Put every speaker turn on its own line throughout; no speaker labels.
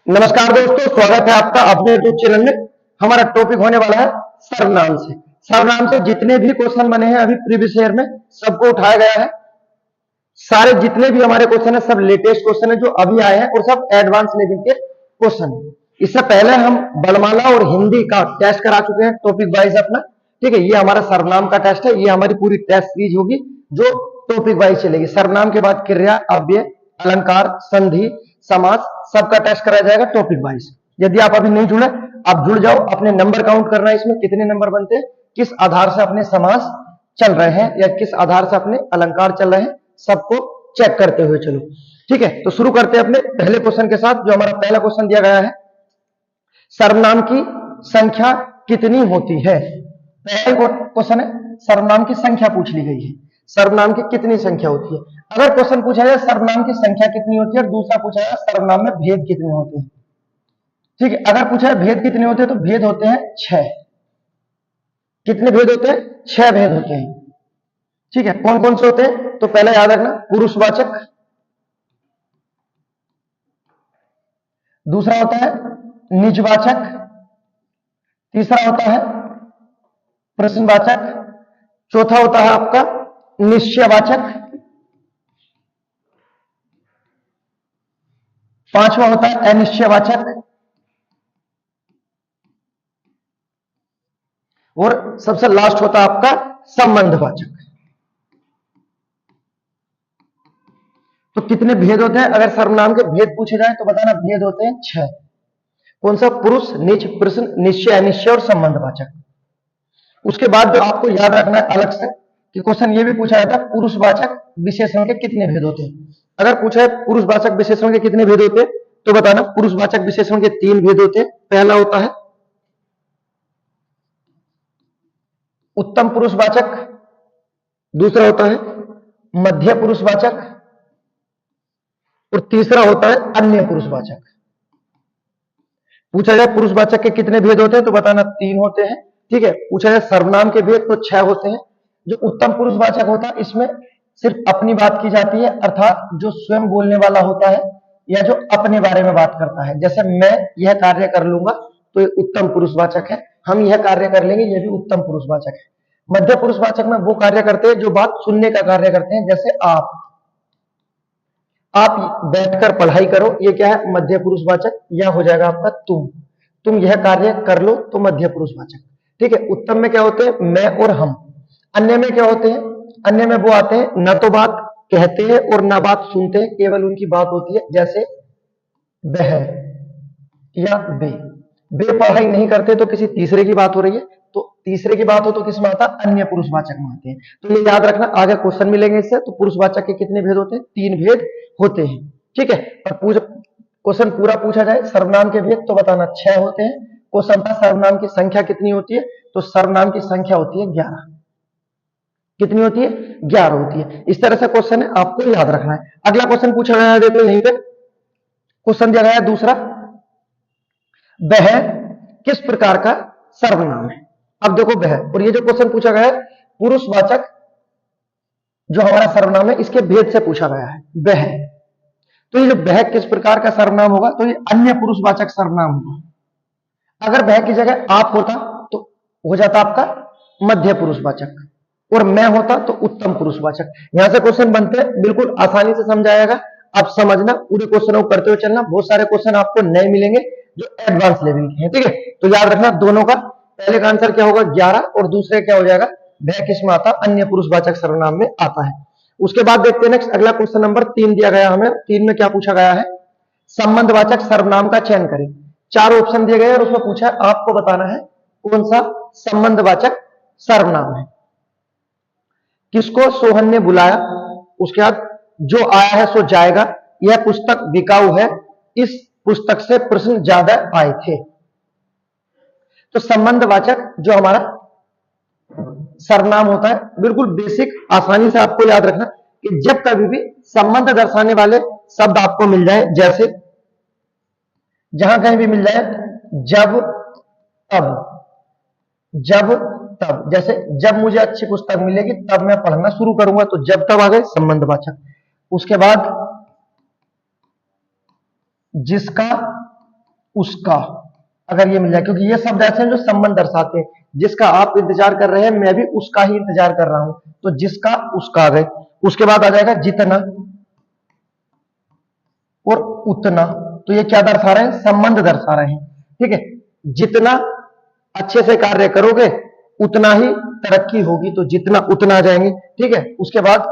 नमस्कार दोस्तों, स्वागत है आपका अपने यूट्यूब चैनल में। हमारा टॉपिक होने वाला है सर्वनाम से। सर्वनाम से जितने भी क्वेश्चन बने हैं अभी प्रीवियस ईयर में सबको उठाया गया है। सारे जितने भी हमारे क्वेश्चन है सब लेटेस्ट क्वेश्चन है जो अभी आए हैं और सब एडवांस लेवल के क्वेश्चन है। इससे पहले हम वर्णमाला और हिंदी का टेस्ट करा चुके हैं टॉपिक वाइज अपना। ठीक है, ये हमारा सर्वनाम का टेस्ट है। ये हमारी पूरी टेस्ट सीरीज होगी जो टॉपिक वाइज चलेगी। सर्वनाम के बाद क्रिया, अव्यय, अलंकार, संधि, समास सबका टेस्ट कराया जाएगा टॉपिक वाइज। यदि आप अभी नहीं जुड़े, आप जुड़ जाओ। अपने नंबर काउंट करना है, इसमें कितने नंबर बनते हैं, किस आधार से अपने समास चल रहे हैं या किस आधार से अपने अलंकार चल रहे हैं, सबको चेक करते हुए चलो। ठीक है, तो शुरू करते हैं अपने पहले क्वेश्चन के साथ। जो हमारा पहला क्वेश्चन दिया गया है, सर्वनाम की संख्या कितनी होती है। पहला क्वेश्चन है, सर्वनाम की संख्या पूछ ली गई है। सर्वनाम की कितनी संख्या होती है। अगर क्वेश्चन पूछा जाए सर्वनाम की संख्या कितनी होती है और दूसरा पूछा जाए सर्वनाम में भेद कितने होते हैं। ठीक है, अगर पूछा है भेद कितने होते हैं तो भेद होते हैं 6। कितने भेद होते हैं? 6 भेद होते हैं। ठीक है, कौन कौन से होते हैं तो पहले याद रखना, पुरुषवाचक, दूसरा होता है निजवाचक, तीसरा होता है प्रश्नवाचक, चौथा होता है आपका निश्चयवाचक, पांचवा होता है अनिश्चयवाचक और सबसे लास्ट होता है आपका संबंधवाचक। तो कितने भेद होते हैं? अगर सर्वनाम के भेद पूछे जाए तो बताना भेद होते हैं 6। कौन सा? पुरुष, निज, प्रश्न, निश्चय, अनिश्चय और संबंधवाचक। उसके बाद जो आपको याद रखना है अलग से कि क्वेश्चन ये भी पूछा जाता है पुरुषवाचक विशेषण के कितने भेद होते हैं। अगर पूछा है पुरुषवाचक विशेषण के कितने भेद होते हैं तो बताना पुरुषवाचक विशेषण के 3 भेद होते हैं। पहला होता है उत्तम पुरुषवाचक, दूसरा होता है मध्य पुरुषवाचक और तीसरा होता है अन्य पुरुषवाचक। पूछा जाए पुरुषवाचक के कितने भेद होते हैं तो बताना 3 होते हैं। ठीक है, पूछा जाए सर्वनाम के भेद तो 6 होते हैं। जो उत्तम पुरुषवाचक होता है इसमें सिर्फ अपनी बात की जाती है, अर्थात जो स्वयं बोलने वाला होता है या जो अपने बारे में बात करता है। जैसे मैं यह कार्य कर लूंगा तो ये उत्तम पुरुषवाचक है, हम यह कार्य कर लेंगे ये भी उत्तम पुरुषवाचक है। मध्य पुरुषवाचक में वो कार्य करते हैं जो बात सुनने का कार्य करते हैं। जैसे आप बैठकर पढ़ाई करो, ये क्या है? मध्य पुरुषवाचक। यह हो जाएगा आपका तुम यह कार्य कर लो तो मध्य पुरुषवाचक। ठीक है, उत्तम में क्या होते हैं? मैं और हम। अन्य में क्या होते हैं? अन्य में वो आते हैं न तो बात कहते हैं और ना बात सुनते हैं, केवल उनकी बात होती है। जैसे वह या वे पढ़ाई नहीं करते तो किसी तीसरे की बात हो रही है, तो तीसरे की बात हो तो किस में आता? अन्य पुरुषवाचक में आते हैं। तो ये याद रखना, आगे क्वेश्चन मिलेंगे इससे। तो पुरुषवाचक के कितने भेद होते हैं? 3 भेद होते हैं। ठीक है, और क्वेश्चन पूरा पूछा जाए सर्वनाम के भेद तो बताना 6 होते हैं। क्वेश्चन था सर्वनाम की संख्या कितनी होती है तो सर्वनाम की संख्या होती है 11। कितनी होती है? 11 होती है। इस तरह से क्वेश्चन है, आपको याद रखना है। अगला क्वेश्चन पूछा गया है, देखो यहीं पे क्वेश्चन दिया गया है दूसरा, वह किस प्रकार का सर्वनाम है। अब देखो वह, और ये जो क्वेश्चन पूछा गया है पुरुषवाचक जो हमारा सर्वनाम है इसके भेद से पूछा गया है। वह, तो ये जो वह किस प्रकार का सर्वनाम होगा तो ये अन्य पुरुषवाचक सर्वनाम होगा। अगर वह की जगह आप होता तो हो जाता आपका मध्य पुरुषवाचक और मैं होता तो उत्तम पुरुषवाचक। यहां से क्वेश्चन बनते हैं, बिल्कुल आसानी से समझाएगा। आप समझना, पूरे क्वेश्चन को करते हुए चलना। बहुत सारे क्वेश्चन आपको नए मिलेंगे जो एडवांस लेवल के हैं। ठीक है, तो याद रखना दोनों का। पहले का आंसर क्या होगा? 11 और दूसरे क्या हो जाएगा? वह किस में आता? अन्य पुरुषवाचक सर्वनाम में आता है। उसके बाद देखते हैं नेक्स्ट अगला क्वेश्चन नंबर 3 दिया गया हमें। 3 में क्या पूछा गया है? संबंधवाचक सर्वनाम का चयन करें। 4 ऑप्शन दिए गए और उसमें पूछा है आपको बताना है कौन सा संबंधवाचक सर्वनाम है। किसको सोहन ने बुलाया, उसके बाद जो आया है सो जाएगा, यह पुस्तक बिकाऊ है, इस पुस्तक से प्रश्न ज्यादा आए थे। तो संबंधवाचक जो हमारा सर्वनाम होता है, बिल्कुल बेसिक आसानी से आपको याद रखना कि जब कभी भी संबंध दर्शाने वाले शब्द आपको मिल जाए, जैसे जहां कहीं भी मिल जाए जब तब, जब तब, जैसे जब मुझे अच्छी पुस्तक मिलेगी तब मैं पढ़ना शुरू करूंगा, तो जब तब आ गए संबंधवाचक। उसके बाद जिसका उसका, अगर ये मिल जाए, क्योंकि ये शब्द ऐसे हैं जो संबंध दर्शाते हैं। जिसका आप इंतजार कर रहे हैं, मैं भी उसका ही इंतजार कर रहा हूं, तो जिसका उसका आ गए। उसके बाद आ जाएगा जितना और उतना, तो ये क्या दर्शा रहे हैं? संबंध दर्शा रहे हैं। ठीक है, जितना अच्छे से कार्य करोगे उतना ही तरक्की होगी, तो जितना उतना आ जाएंगे। ठीक है, उसके बाद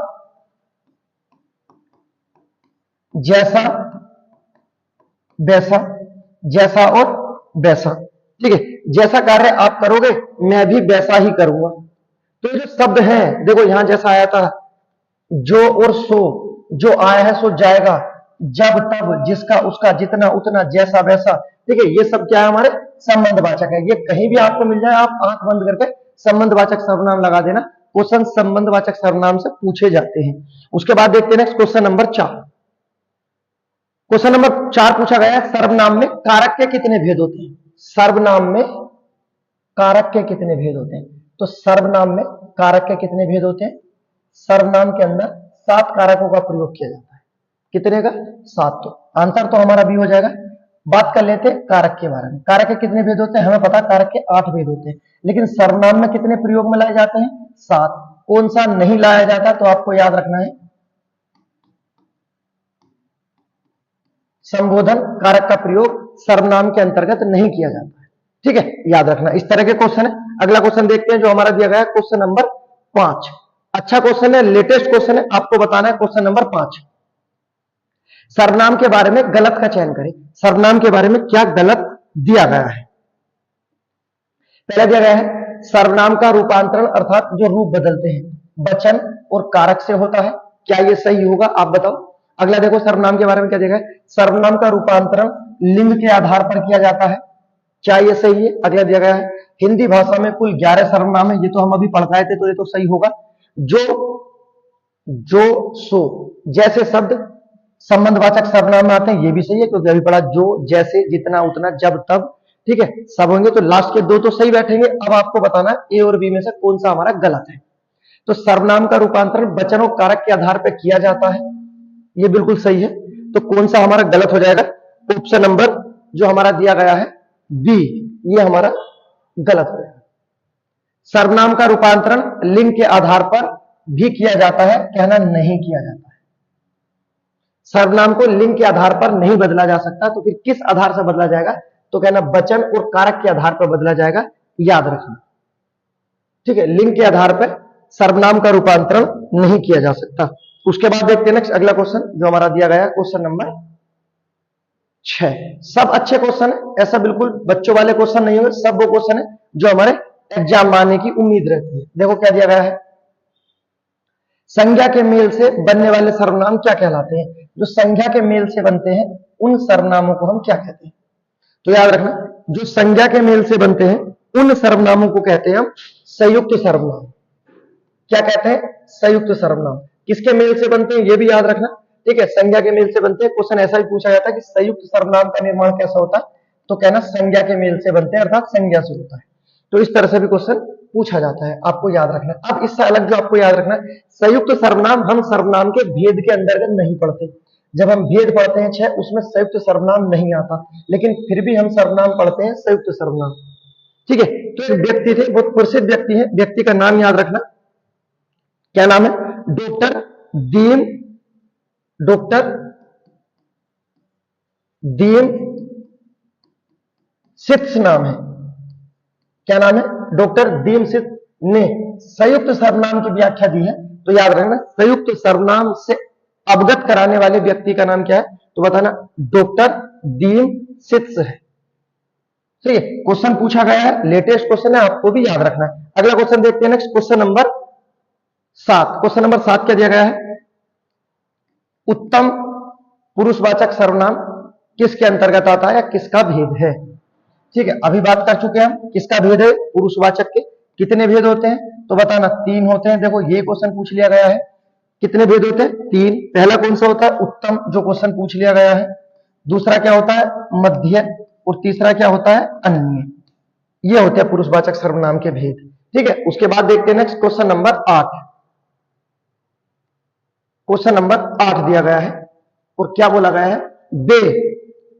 जैसा वैसा, जैसा और वैसा। ठीक है, जैसा कार्य आप करोगे मैं भी वैसा ही करूंगा। तो ये जो शब्द है देखो, यहां जैसा आया था, जो और सो, जो आया है सो जाएगा, जब तब, जिसका उसका, जितना उतना, जैसा वैसा। ठीक है, ये सब क्या है? हमारे संबंधवाचक है। ये कहीं भी आपको मिल जाए, आप आंख बंद करके संबंधवाचक सर्वनाम लगा देना। क्वेश्चन संबंधवाचक सर्वनाम से पूछे जाते हैं। उसके बाद देखते हैं next question number 4। Question number 4 पूछा गया है, सर्वनाम में कारक के कितने भेद होते हैं? सर्वनाम में कारक के कितने भेद होते हैं? तो सर्वनाम में कारक के कितने भेद होते हैं? सर्वनाम के अंदर 7 कारकों का प्रयोग किया जाता है। कितने का? 7। तो आंसर तो हमारा बी हो जाएगा। बात कर लेते हैं कारक के बारे में। कारक के कितने भेद होते हैं? हमें पता है कारक के 8 भेद होते हैं, लेकिन सर्वनाम में कितने प्रयोग में लाए जाते हैं? 7। कौन सा नहीं लाया जाता? तो आपको याद रखना है, संबोधन कारक का प्रयोग सर्वनाम के अंतर्गत नहीं किया जाता है। ठीक है, याद रखना। इस तरह के क्वेश्चन है। अगला क्वेश्चन देखते हैं जो हमारा दिया गया है, क्वेश्चन नंबर 5। अच्छा क्वेश्चन है, लेटेस्ट क्वेश्चन है, आपको बताना है। क्वेश्चन नंबर 5, सर्वनाम के बारे में गलत का चयन करें। सर्वनाम के बारे में क्या गलत दिया गया है? पहला दिया गया है, सर्वनाम का रूपांतरण अर्थात जो रूप बदलते हैं वचन और कारक से होता है। क्या ये सही होगा? आप बताओ। अगला देखो, सर्वनाम के बारे में क्या दिया गया है, सर्वनाम का रूपांतरण लिंग के आधार पर किया जाता है। क्या ये सही है? अगला दिया गया है, हिंदी भाषा में कुल 11 सर्वनाम है। ये तो हम अभी पढ़ पाए थे, तो ये तो सही होगा। जो सो जैसे शब्द संबंधवाचक सर्वनाम में आते हैं, ये भी सही है, क्योंकि अभी पढ़ा जो, जैसे, जितना, उतना, जब, तब। ठीक है, सब होंगे, तो लास्ट के 2 तो सही बैठेंगे। अब आपको बताना है ए और बी में से कौन सा हमारा गलत है। तो सर्वनाम का रूपांतरण वचन और कारक के आधार पर किया जाता है, ये बिल्कुल सही है। तो कौन सा हमारा गलत हो जाएगा? ऑप्शन नंबर जो हमारा दिया गया है बी, ये हमारा गलत हो जाएगा। सर्वनाम का रूपांतरण लिंग के आधार पर भी किया जाता है, कहना नहीं किया जाता है। सर्वनाम को लिंग के आधार पर नहीं बदला जा सकता, तो फिर किस आधार से बदला जाएगा? तो कहना वचन और कारक के आधार पर बदला जाएगा, याद रखना। ठीक है, लिंग के आधार पर सर्वनाम का रूपांतरण नहीं किया जा सकता। उसके बाद देखते हैं नेक्स्ट अगला क्वेश्चन जो हमारा दिया गया है, क्वेश्चन नंबर 6। सब अच्छे क्वेश्चन है, ऐसा बिल्कुल बच्चों वाले क्वेश्चन नहीं होंगे, सब वो क्वेश्चन है जो हमारे एग्जाम में आने की उम्मीद रहती है। देखो क्या दिया गया है, संज्ञा के मेल से बनने वाले सर्वनाम क्या कहलाते हैं? जो संज्ञा के मेल से बनते हैं उन सर्वनामों को हम क्या कहते हैं? तो याद रखना, जो संज्ञा के मेल से बनते हैं उन सर्वनामों को कहते हैं हम संयुक्त सर्वनाम। क्या कहते हैं? संयुक्त सर्वनाम। किसके मेल से बनते हैं ये भी याद रखना। ठीक है, संज्ञा के मेल से बनते हैं। क्वेश्चन ऐसा भी पूछा जाता है कि संयुक्त सर्वनाम का निर्माण कैसा होता है? तो कहना संज्ञा के मेल से बनते हैं, अर्थात संज्ञा से होता है। तो इस तरह से भी क्वेश्चन पूछा जाता है, आपको याद रखना। अब इससे अलग जो आपको याद रखना, संयुक्त सर्वनाम हम सर्वनाम के भेद के अंतर्गत नहीं पढ़ते। जब हम भेद पढ़ते हैं 6, उसमें संयुक्त सर्वनाम नहीं आता, लेकिन फिर भी हम सर्वनाम पढ़ते हैं संयुक्त सर्वनाम। ठीक है, तो एक व्यक्ति थे, बहुत प्रसिद्ध व्यक्ति है, व्यक्ति का नाम याद रखना। क्या नाम है? डॉक्टर दीमसित नाम है। क्या नाम है? डॉक्टर दीमसित ने संयुक्त सर्वनाम की व्याख्या दी है। तो याद रखना, संयुक्त सर्वनाम से अवगत कराने वाले व्यक्ति का नाम क्या है? तो बताना, डॉक्टर दीमसित है। ठीक है, क्वेश्चन पूछा गया है, लेटेस्ट क्वेश्चन है, आपको भी याद रखना है। अगला क्वेश्चन देखते हैं next, question number 7। Question number 7 क्या दिया गया है? उत्तम पुरुषवाचक सर्वनाम किसके अंतर्गत आता है या किसका भेद है? ठीक है, अभी बात कर चुके हैं हम किसका भेद है। पुरुषवाचक के कितने भेद होते हैं? तो बताना 3 होते हैं। देखो ये क्वेश्चन पूछ लिया गया है, कितने भेद होते हैं? 3। पहला कौन सा होता है? उत्तम, जो क्वेश्चन पूछ लिया गया है। दूसरा क्या होता है? मध्य। और तीसरा क्या होता है? अन्य। ये होते हैं पुरुषवाचक सर्वनाम के भेद। ठीक है, उसके बाद देखते हैं next question number 8। Question number 8 दिया गया है और क्या बोला गया है? वे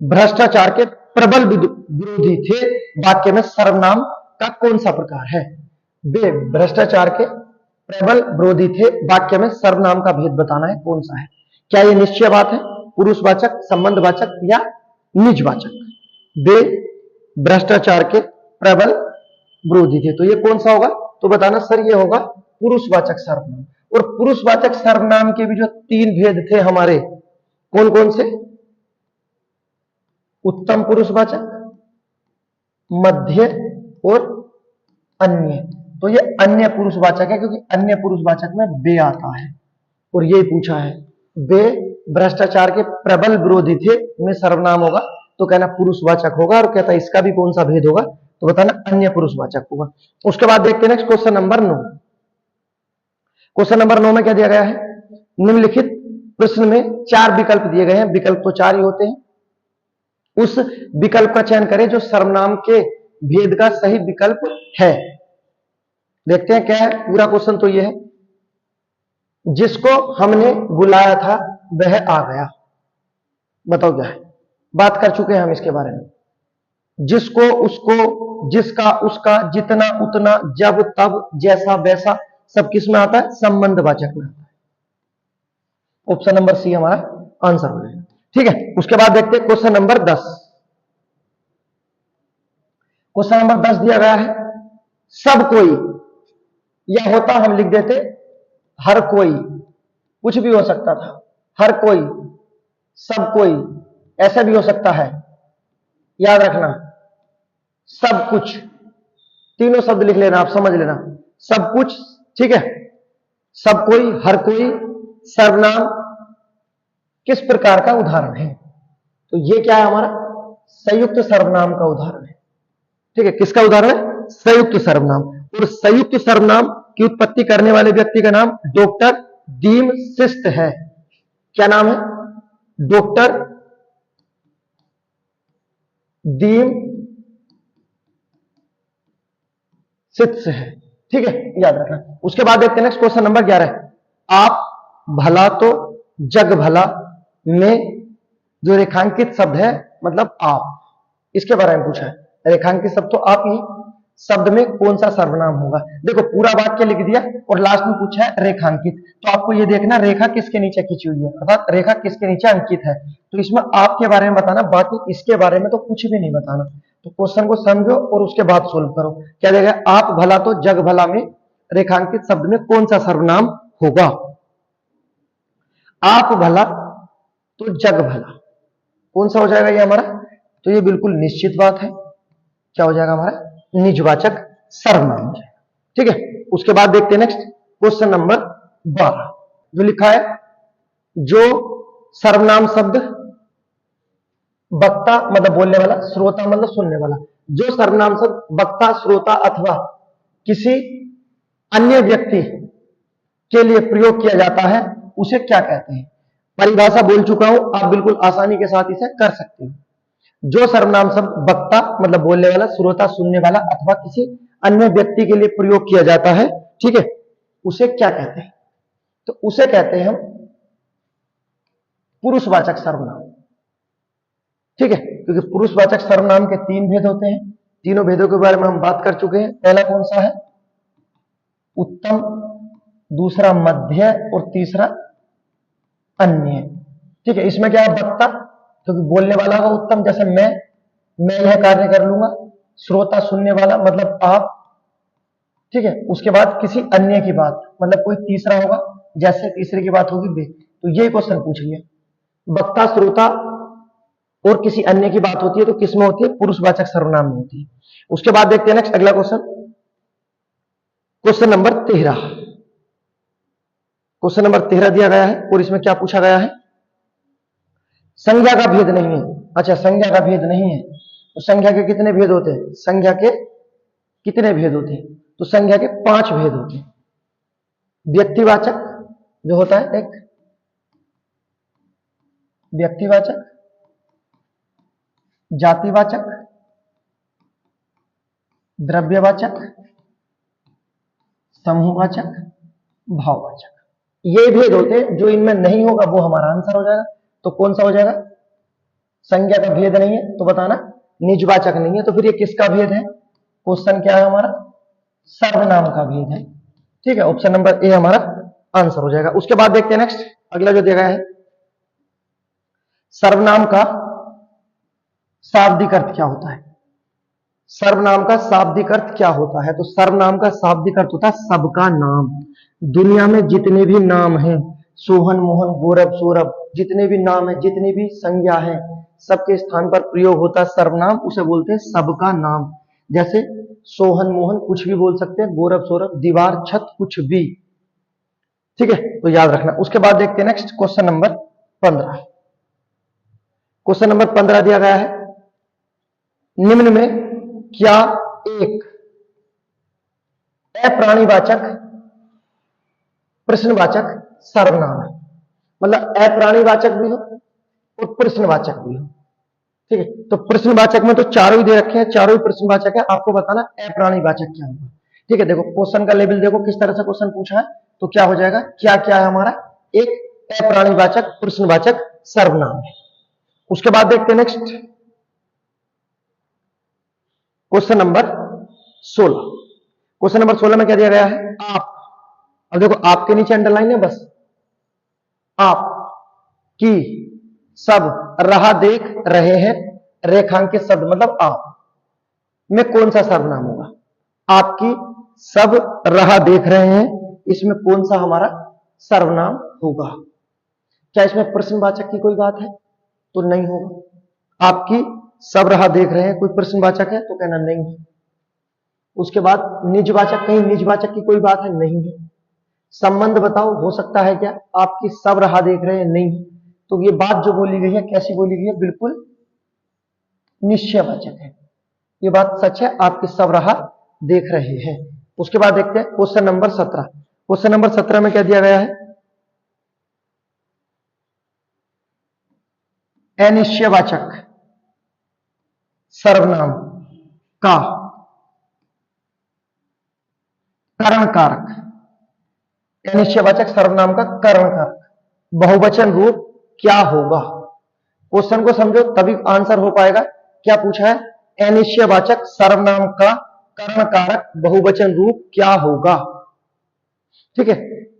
भ्रष्टाचार के प्रबल विरोधी थे वाक्य में सर्वनाम का कौन सा प्रकार है? वे भ्रष्टाचार के प्रबल विरोधी थे वाक्य में सर्वनाम का भेद बताना है, कौन सा है? क्या ये निश्चय बात है, पुरुषवाचक, संबंधवाचक या निजवाचक? वे भ्रष्टाचार के प्रबल विरोधी थे, तो ये कौन सा होगा? तो बताना सर ये होगा पुरुषवाचक सर्वनाम। और पुरुषवाचक सर्वनाम के भी जो 3 भेद थे हमारे, कौन कौन से? उत्तम पुरुषवाचक, मध्य और अन्य। तो ये अन्य पुरुषवाचक है क्योंकि अन्य पुरुषवाचक में वे आता है और ये पूछा है। वे भ्रष्टाचार के प्रबल विरोधी थे में सर्वनाम होगा तो कहना पुरुषवाचक होगा, और कहता है इसका भी कौन सा भेद होगा? तो बताना अन्य पुरुषवाचक होगा। उसके बाद देखते हैं next question number 9। Question number 9 में क्या दिया गया है? निम्नलिखित प्रश्न में 4 विकल्प दिए गए हैं, विकल्प तो 4 ही होते हैं। उस विकल्प का चयन करें जो सर्वनाम के भेद का सही विकल्प है। देखते हैं क्या है पूरा क्वेश्चन। तो यह है, जिसको हमने बुलाया था वह आ गया। बताओ क्या है? बात कर चुके हैं हम इसके बारे में। जिसको, उसको, जिसका, उसका, जितना, उतना, जब, तब, जैसा, वैसा, सब किस में आता है? संबंधवाचक में आता है। ऑप्शन नंबर सी हमारा आंसर हो जाएगा। ठीक है, उसके बाद देखते हैं क्वेश्चन नंबर 10। क्वेश्चन नंबर 10 दिया गया है, सब कोई, यह होता हम लिख देते हर कोई, कुछ भी हो सकता था, हर कोई, सब कोई, ऐसा भी हो सकता है। याद रखना, सब कुछ, तीनों शब्द लिख लेना, आप समझ लेना। सब कुछ, ठीक है, सब कोई, हर कोई, सर्वनाम किस प्रकार का उदाहरण है? तो ये क्या है हमारा? संयुक्त सर्वनाम का उदाहरण है। ठीक है, किसका उदाहरण है? संयुक्त सर्वनाम। और संयुक्त सर्वनाम की उत्पत्ति करने वाले व्यक्ति का नाम डॉक्टर दीमशिस्त है। क्या नाम है? डॉक्टर दीमशिस्त है। ठीक है, याद रखना। उसके बाद देखते हैं नेक्स्ट क्वेश्चन नंबर 11। आप भला तो जग भला में जो रेखांकित शब्द है, मतलब आप, इसके बारे में पूछा है। रेखांकित शब्द तो आप ही, शब्द में कौन सा सर्वनाम होगा? देखो पूरा वाक्य लिख दिया और लास्ट में पूछा है रेखांकित, तो आपको ये देखना रेखा किसके नीचे खींची हुई है, अर्थात रेखा किसके नीचे अंकित है। तो इसमें आपके बारे में बताना, बाकी इसके बारे में तो कुछ भी नहीं बताना। तो क्वेश्चन को समझो और उसके बाद सोल्व करो। क्या देगा? आप भला तो जग भला में रेखांकित शब्द में कौन सा सर्वनाम होगा? आप भला तो जग भला, कौन सा हो जाएगा ये हमारा? तो ये बिल्कुल निश्चित बात है, क्या हो जाएगा हमारा? निजवाचक सर्वनाम हो जाएगा। ठीक है, उसके बाद देखते हैं नेक्स्ट क्वेश्चन नंबर 12 जो लिखा है, जो सर्वनाम शब्द वक्ता मतलब बोलने वाला, श्रोता मतलब सुनने वाला, जो सर्वनाम शब्द वक्ता, श्रोता अथवा किसी अन्य व्यक्ति के लिए प्रयोग किया जाता है उसे क्या कहते हैं? परिभाषा बोल चुका हूं, आप बिल्कुल आसानी के साथ इसे कर सकते हो। जो सर्वनाम शब्द वक्ता मतलब बोलने वाला, श्रोता सुनने वाला अथवा किसी अन्य व्यक्ति के लिए प्रयोग किया जाता है, ठीक है, उसे क्या कहते हैं? तो उसे कहते हैं हम पुरुषवाचक सर्वनाम। ठीक है, क्योंकि पुरुषवाचक सर्वनाम के 3 भेद होते हैं। तीनों भेदों के बारे में हम बात कर चुके हैं। पहला कौन सा है? उत्तम, दूसरा मध्य और तीसरा अन्य। ठीक है, इसमें क्या है? वक्ता, क्योंकि बोलने वाला का उत्तम, जैसे मैं यह कार्य कर लूंगा। श्रोता सुनने वाला मतलब आप। ठीक है, उसके बाद किसी अन्य की बात मतलब कोई तीसरा होगा, जैसे तीसरे की बात होगी वे। तो ये क्वेश्चन पूछ लिया, वक्ता, श्रोता और किसी अन्य की बात होती है तो किसमें होती है? पुरुषवाचक सर्वनाम में होती है। उसके बाद देखते हैं नेक्स्ट अगला question, question number 13। Question number 13 दिया गया है और इसमें क्या पूछा गया है? संज्ञा का भेद नहीं है। अच्छा, संज्ञा का भेद नहीं है तो संज्ञा के कितने भेद होते हैं? संज्ञा के कितने भेद होते हैं? तो संज्ञा के 5 भेद होते हैं। व्यक्तिवाचक जो होता है, एक व्यक्तिवाचक, जातिवाचक, द्रव्यवाचक, समूहवाचक, भाववाचक। ये भेद होते हैं। जो इनमें नहीं होगा वो हमारा आंसर हो जाएगा। तो कौन सा हो जाएगा? संज्ञा का भेद नहीं है तो बताना निजवाचक नहीं है, तो फिर ये किसका भेद है? क्वेश्चन क्या है हमारा? सर्वनाम का भेद है। ठीक है, ऑप्शन नंबर ए हमारा आंसर हो जाएगा। उसके बाद देखते हैं नेक्स्ट, अगला जो दिया गया है, सर्वनाम का शाब्दिक अर्थ क्या होता है? सर्वनाम का शाब्दिक अर्थ क्या होता है? तो सर्वनाम का शाब्दिक अर्थ होता है सबका नाम। दुनिया में जितने भी नाम हैं, सोहन, मोहन, गौरव, सौरभ, जितने भी नाम है, जितनी भी संज्ञा है, सबके स्थान पर प्रयोग होता है सर्वनाम, उसे बोलते हैं सबका नाम। जैसे सोहन, मोहन कुछ भी बोल सकते हैं, गौरव, सौरभ, दीवार, छत, कुछ भी। ठीक है, तो याद रखना। उसके बाद देखते हैं next question number 15। Question number 15 दिया गया है, निम्न में क्या एक अप्राणीवाचक प्रश्नवाचक सर्वनाम है? मतलब अप्राणीवाचक भी हो और प्रश्नवाचक भी हो। ठीक है, तो प्रश्नवाचक में तो चारों ही दे रखे हैं, चारों ही प्रश्नवाचक है, आपको बताना अप्राणीवाचक क्या होगा। ठीक है, देखो क्वेश्चन का लेवल देखो किस तरह से क्वेश्चन पूछा है, तो क्या हो जाएगा, क्या क्या है हमारा? एक अप्राणीवाचक प्रश्नवाचक सर्वनाम है। उसके बाद देखते हैं next question number 16। Question number 16 में क्या दिया गया है? आप। अब देखो आपके नीचे अंडरलाइन है, बस आप की सब राह देख रहे हैं, रेखांकित शब्द मतलब आप में कौन सा सर्वनाम होगा? आपकी सब राह देख रहे हैं, इसमें कौन सा हमारा सर्वनाम होगा? क्या इसमें प्रश्नवाचक की कोई बात है? तो नहीं होगा। आपकी सब राह देख रहे हैं, कोई प्रश्नवाचक है तो कहना नहीं है। उसके बाद निजवाचक, कहीं निजवाचक की कोई बात है? नहीं है। संबंध बताओ, हो सकता है क्या? आपकी सब राह देख रहे हैं, नहीं है। तो ये बात जो बोली गई है कैसी बोली गई है? बिल्कुल निश्चयवाचक है, ये बात सच है, आपकी सब राह देख रहे हैं। उसके बाद देखते हैं क्वेश्चन नंबर 17। क्वेश्चन नंबर 17 में क्या दिया गया है? अनिश्चयवाचक सर्वनाम का करण कारक, अनिश्चयवाचक सर्वनाम का करण कारक बहुवचन रूप क्या होगा? क्वेश्चन को समझो तभी आंसर हो पाएगा। क्या पूछा है? अनिश्चयवाचक सर्वनाम का करण कारक बहुवचन रूप क्या होगा? ठीक है,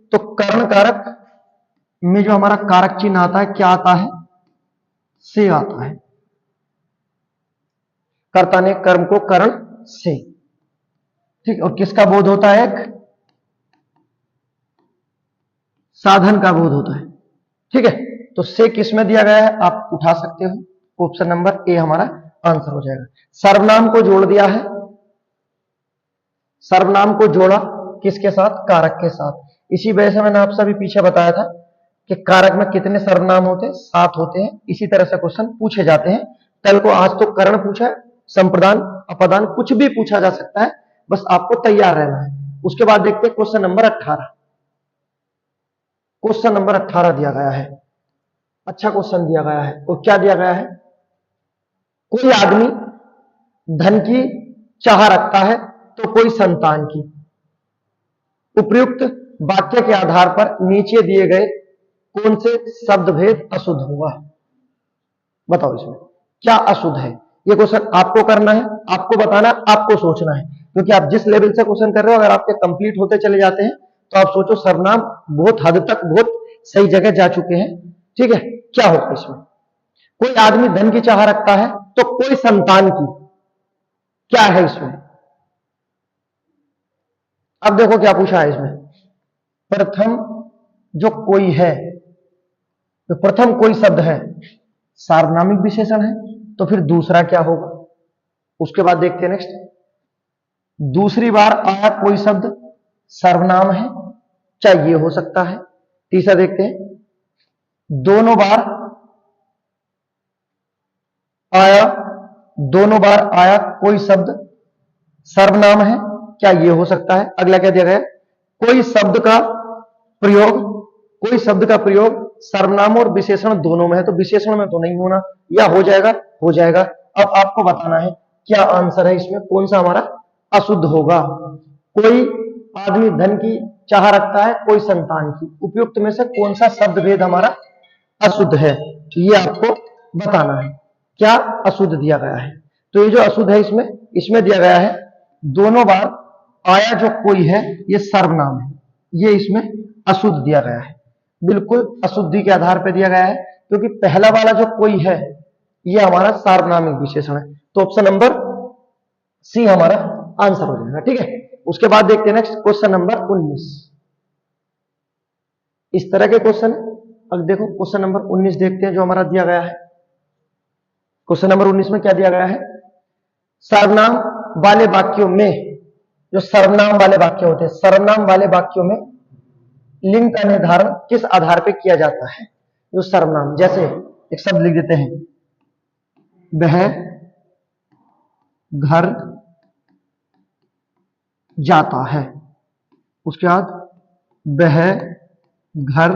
तो करण कारक में जो हमारा कारक चिन्ह आता है, क्या आता है? से आता है। कर्ता ने कर्म को करण से। ठीक, और किसका बोध होता है? एक साधन का बोध होता है। ठीक है, तो से किस में दिया गया है? आप उठा सकते हो, ऑप्शन नंबर ए हमारा आंसर हो जाएगा। सर्वनाम को जोड़ दिया है, सर्वनाम को जोड़ा किसके साथ? कारक के साथ। इसी वजह से मैंने आपसे अभी पीछे बताया था कि कारक में कितने सर्वनाम होते हैं? 7 होते हैं। इसी तरह से क्वेश्चन पूछे जाते हैं। कल को आज तो करण पूछा है, संप्रदान, अपदान, कुछ भी पूछा जा सकता है, बस आपको तैयार रहना है। उसके बाद देखते हैं क्वेश्चन नंबर 18। क्वेश्चन नंबर 18 दिया गया है, अच्छा क्वेश्चन दिया गया है। और क्या दिया गया है? कोई आदमी धन की चाह रखता है तो कोई संतान की। उपयुक्त वाक्य के आधार पर नीचे दिए गए कौन से शब्द भेद अशुद्ध होगा? बताओ इसमें क्या अशुद्ध है? ये क्वेश्चन आपको करना है, आपको बताना है, आपको सोचना है, क्योंकि आप जिस लेवल से क्वेश्चन कर रहे हो, अगर आपके कंप्लीट होते चले जाते हैं तो आप सोचो सर्वनाम बहुत हद तक बहुत सही जगह जा चुके हैं। ठीक है, क्या होगा इसमें? कोई आदमी धन की चाह रखता है तो कोई संतान की, क्या है इसमें? अब देखो क्या पूछा है इसमें। प्रथम जो कोई है, तो प्रथम कोई शब्द है सार्वनामिक विशेषण है, तो फिर दूसरा क्या होगा? उसके बाद देखते हैं नेक्स्ट, दूसरी बार आया कोई शब्द सर्वनाम है, चाहे ये हो सकता है। तीसरा देखते हैं, दोनों बार आया, दोनों बार आया कोई शब्द सर्वनाम है, क्या ये हो सकता है? अगला क्या दिया गया? कोई शब्द का प्रयोग, कोई शब्द का प्रयोग सर्वनाम और विशेषण दोनों में है, तो विशेषण में तो नहीं होना, या हो जाएगा? हो जाएगा। अब आपको बताना है क्या आंसर है इसमें, कौन सा हमारा अशुद्ध होगा? कोई आदमी धन की चाह रखता है, कोई संतान की, उपयुक्त में से कौन सा शब्द भेद हमारा अशुद्ध है? ये आपको बताना है, क्या अशुद्ध दिया गया है। तो ये जो अशुद्ध है इसमें दिया गया है दोनों बार आया जो कोई है ये सर्वनाम है, ये इसमें अशुद्ध दिया गया है, बिल्कुल अशुद्धि के आधार पर दिया गया है, क्योंकि पहला वाला जो कोई है ये हमारा सार्वनामिक विशेषण है। तो ऑप्शन नंबर सी हमारा आंसर हो जाएगा। ठीक है, उसके बाद देखते हैं नेक्स्ट क्वेश्चन नंबर 19। इस तरह के क्वेश्चन, अब देखो क्वेश्चन नंबर 19 देखते हैं जो हमारा दिया गया है। क्वेश्चन नंबर 19 में क्या दिया गया है, सर्वनाम वाले वाक्यों में, जो सर्वनाम वाले वाक्य होते हैं, सर्वनाम वाले वाक्यों में लिंग का निर्धारण किस आधार पर किया जाता है। जो सर्वनाम, जैसे एक शब्द लिख देते हैं, वह घर जाता है, उसके बाद वह घर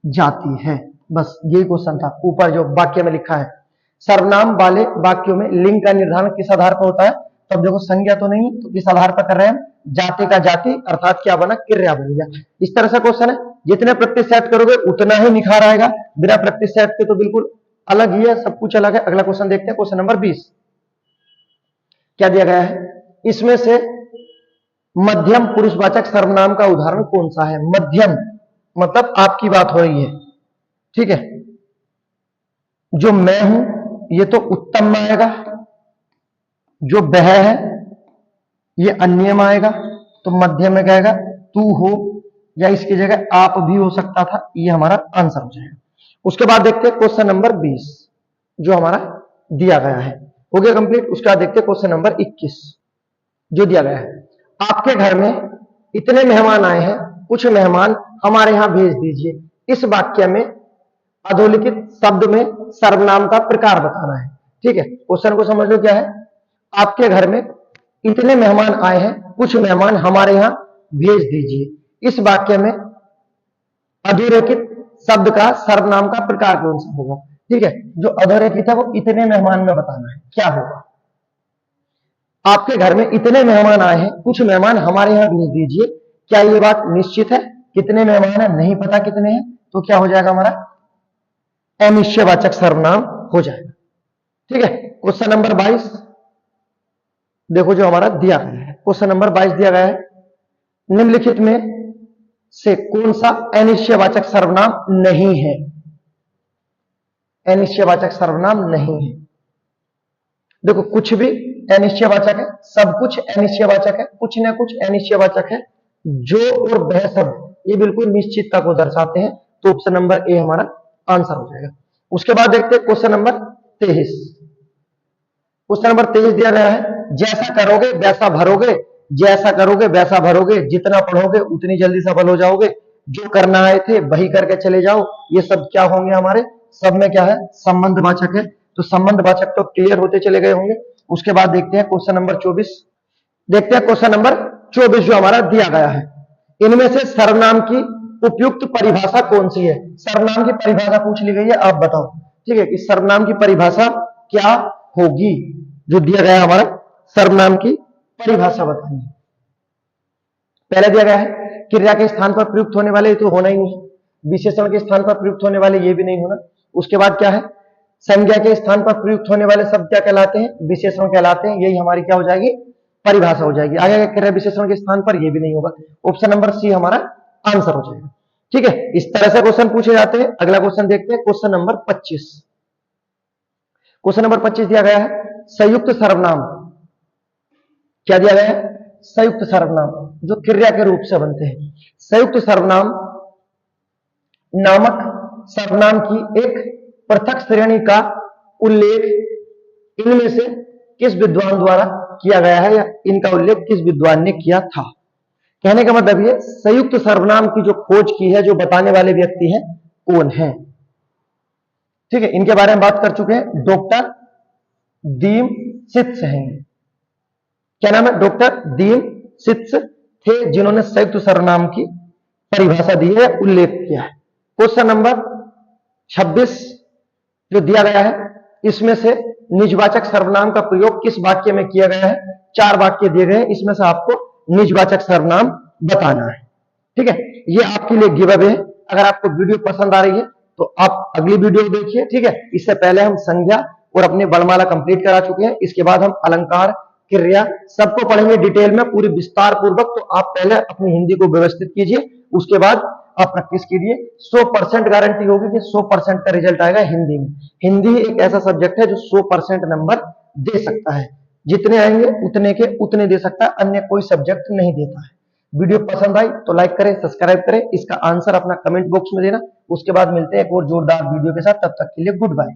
जाती है, बस यही क्वेश्चन था। ऊपर जो वाक्य में लिखा है, सर्वनाम वाले वाक्यों में लिंग का निर्धारण किस आधार पर होता है, तब देखो संज्ञा तो नहीं, तो किस आधार पर कर रहे हैं, जाति का जाति, अर्थात क्या बना, क्रिया बन गया। इस तरह से क्वेश्चन है, जितने प्रत्यय सेट करोगे उतना ही निखार आएगा, बिना प्रत्यय सेट के तो बिल्कुल अलग ही है, सब कुछ अलग है। अगला क्वेश्चन देखते हैं, क्वेश्चन नंबर 20 क्या दिया गया है, इसमें से मध्यम पुरुषवाचक सर्वनाम का उदाहरण कौन सा है। मध्यम मतलब आपकी बात हो रही है, ठीक है, जो मैं हूं ये तो उत्तम में आएगा, जो वह है ये अन्य में आएगा, तो मध्यम में कहेगा तू हो, या इसकी जगह आप भी हो सकता था, ये हमारा आंसर हो जाएगा। उसके बाद देखते हैं क्वेश्चन नंबर 20 जो हमारा दिया गया है, हो गया कंप्लीट। उसके बाद देखते हैं क्वेश्चन नंबर 21 जो दिया गया है, आपके घर में इतने मेहमान आए हैं, कुछ मेहमान हमारे यहां भेज दीजिए। इस वाक्य में अधोलिखित शब्द में सर्वनाम का प्रकार बताना है। ठीक है, क्वेश्चन को समझ लो क्या है, आपके घर में इतने मेहमान आए हैं, कुछ मेहमान हमारे यहां भेज दीजिए। इस वाक्य में अधोरेखित शब्द का सर्वनाम का प्रकार कौन सा होगा। ठीक है, जो अधोरेखित है वो इतने मेहमान में बताना है, क्या होगा। आपके घर में इतने मेहमान आए हैं, कुछ मेहमान हमारे यहां भेज दीजिए। क्या ये बात निश्चित है, कितने मेहमान है नहीं पता कितने हैं, तो क्या हो जाएगा हमारा अनिश्चयवाचक सर्वनाम हो जाएगा। ठीक है, क्वेश्चन नंबर 22 देखो जो हमारा दिया गया है, क्वेश्चन नंबर 22 दिया गया है, निम्नलिखित में से कौन सा अनिश्चयवाचक सर्वनाम नहीं है। अनिश्चयवाचक सर्वनाम नहीं है, देखो कुछ भी अनिश्चयवाचक है, सब कुछ अनिश्चयवाचक है, कुछ ना कुछ अनिश्चयवाचक है, जो और वह शब्द ये बिल्कुल निश्चितता को दर्शाते हैं, तो ऑप्शन नंबर ए हमारा आंसर हो जाएगा। उसके बाद देखते हैं क्वेश्चन नंबर 23। क्वेश्चन नंबर 23 दिया गया है, जैसा करोगे वैसा भरोगे, जैसा करोगे वैसा भरोगे, जितना पढ़ोगे उतनी जल्दी सफल हो जाओगे, जो करना आए थे वही करके चले जाओ। ये सब क्या होंगे हमारे, सब में क्या है, संबंधवाचक है, तो संबंधवाचक तो क्लियर होते चले गए होंगे। उसके बाद देखते हैं क्वेश्चन नंबर 24, देखते हैं क्वेश्चन नंबर 24 जो हमारा दिया गया है, इनमें से सर्वनाम की उपयुक्त परिभाषा कौन सी है। सर्वनाम की परिभाषा पूछ ली गई है, आप बताओ। ठीक है, कि सर्वनाम की परिभाषा क्या होगी, जो दिया गया है हमारा सर्वनाम की परिभाषा बताइए। पहले दिया गया है क्रिया के स्थान पर प्रयुक्त होने वाले, तो होना ही नहीं, विशेषण के स्थान पर प्रयुक्त होने वाले ये भी नहीं होना। उसके बाद क्या है, संज्ञा के स्थान पर प्रयुक्त होने वाले शब्द क्या कहलाते हैं, विशेषण कहलाते हैं, यही हमारी क्या हो जाएगी, परिभाषा हो जाएगी। आगे क्रिया विशेषण के स्थान पर ये भी नहीं होगा, ऑप्शन नंबर सी हमारा आंसर हो जाएगा। ठीक है, इस तरह से क्वेश्चन पूछे जाते हैं। अगला क्वेश्चन देखते हैं, क्वेश्चन नंबर 25। क्वेश्चन नंबर 25 दिया गया है, संयुक्त सर्वनाम, क्या दिया गया है, संयुक्त सर्वनाम जो क्रिया के रूप से बनते हैं। संयुक्त सर्वनाम नामक सर्वनाम की एक पृथक श्रेणी का उल्लेख इनमें से किस विद्वान द्वारा किया गया है, या इनका उल्लेख किस विद्वान ने किया था। कहने का मतलब ये, संयुक्त सर्वनाम की जो खोज की है, जो बताने वाले व्यक्ति हैं कौन है। ठीक है, इनके बारे में बात कर चुके हैं, डॉक्टर दीमसित्स हैं। क्या नाम है, डॉक्टर दीमसित्स थे, जिन्होंने संयुक्त सर्वनाम की परिभाषा दी है, उल्लेख किया है। क्वेश्चन नंबर 26 जो दिया गया है, इसमें से निजवाचक सर्वनाम का प्रयोग किस वाक्य में किया गया है। 4 वाक्य दिए गए हैं, इसमें से आपको निजवाचक सर्वनाम बताना है। ठीक है, ये आपके लिए गिव अवे है। अगर आपको वीडियो पसंद आ रही है तो आप अगली वीडियो देखिए। ठीक है, इससे पहले हम संज्ञा और अपने वर्णमाला कंप्लीट करा चुके हैं। इसके बाद हम अलंकार, क्रिया सबको पढ़ेंगे डिटेल में, पूरी विस्तार पूर्वक। तो आप पहले अपनी हिंदी को व्यवस्थित कीजिए, उसके बाद आप प्रैक्टिस कीजिए। 100% गारंटी होगी कि 100% का रिजल्ट आएगा हिंदी में। हिंदी एक ऐसा सब्जेक्ट है जो 100% नंबर दे सकता है, जितने आएंगे उतने के उतने दे सकता है, अन्य कोई सब्जेक्ट नहीं देता है। वीडियो पसंद आई तो लाइक करें, सब्सक्राइब करें, इसका आंसर अपना कमेंट बॉक्स में देना। उसके बाद मिलते हैं एक और जोरदार वीडियो के साथ, तब तक के लिए गुड बाय।